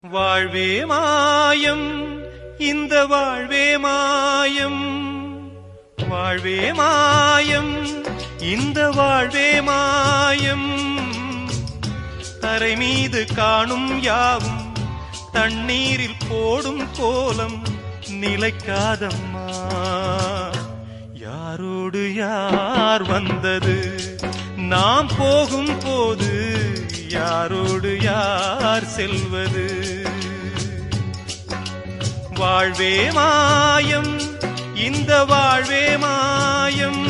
வாழ்வே மாயம், இந்த வாழ்வே மாயம். வாழ்வே மாயம், இந்த வாழ்வே மாயம். தரை மீது காணும் யாவும் தண்ணீரில் போடும் கோலம் நிலைக்காதம்மா. யாரோடு யார் வந்தது, நாம் போகும் போது யாரோடு யார் செல்வது. வாழ்வே மாயம், இந்த வாழ்வே மாயம்.